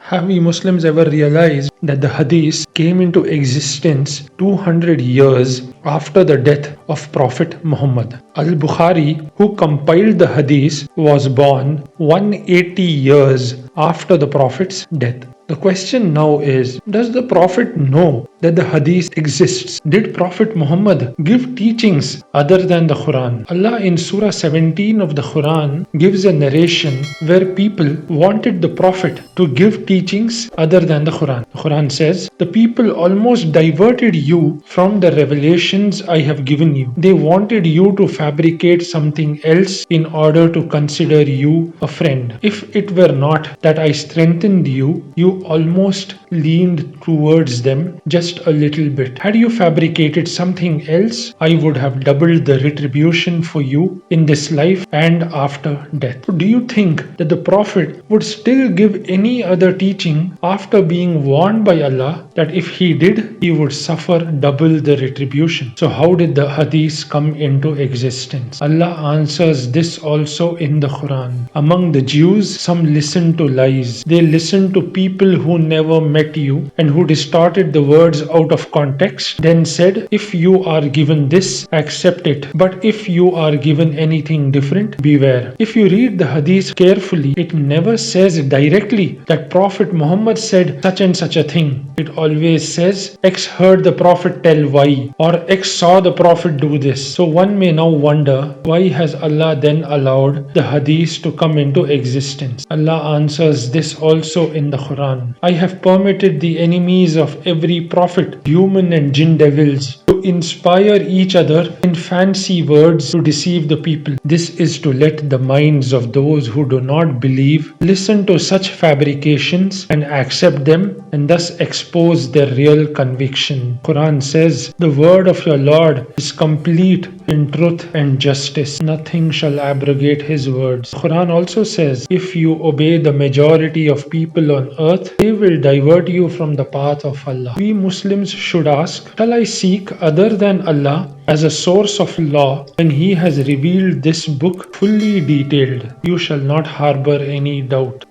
Have we Muslims ever realized that the hadith came into existence 200 years after the death of Prophet Muhammad? Al-Bukhari, who compiled the hadith, was born 180 years after the Prophet's death. The question now is, does the Prophet know that the hadith exists? Did Prophet Muhammad give teachings other than the Quran? Allah in Surah 17 of the Quran gives a narration where people wanted the Prophet to give teachings other than the Quran. The Quran says, the people almost diverted you from the revelations I have given you. They wanted you to fabricate something else in order to consider you a friend. If it were not that I strengthened you, you almost leaned towards them just a little bit. Had you fabricated something else, I would have doubled the retribution for you in this life and after death. Do you think that the Prophet would still give any other teaching after being warned by Allah that if he did, he would suffer double the retribution? So how did the hadith come into existence? Allah answers this also in the Quran. Among the Jews, some listen to lies. They listen to people who never met you and who distorted the words out of context, then said, if you are given this, accept it. But if you are given anything different, beware. If you read the hadith carefully, it never says directly that Prophet Muhammad said such and such a thing. It always says, X heard the Prophet tell Y, or X saw the Prophet do this. So one may now wonder, why has Allah then allowed the hadith to come into existence? Allah answers this also in the Quran. I have permitted the enemies of every prophet, human and jinn devils, to inspire each other in fancy words to deceive the people. This is to let the minds of those who do not believe listen to such fabrications and accept them, and thus expose their real conviction. Quran says, the word of your Lord is complete in truth and justice. Nothing shall abrogate his words. Quran also says, if you obey the majority of people on earth, they will divert you from the path of Allah. We Muslims should ask, shall I seek other than Allah as a source of law when He has revealed this book fully detailed? You shall not harbor any doubt.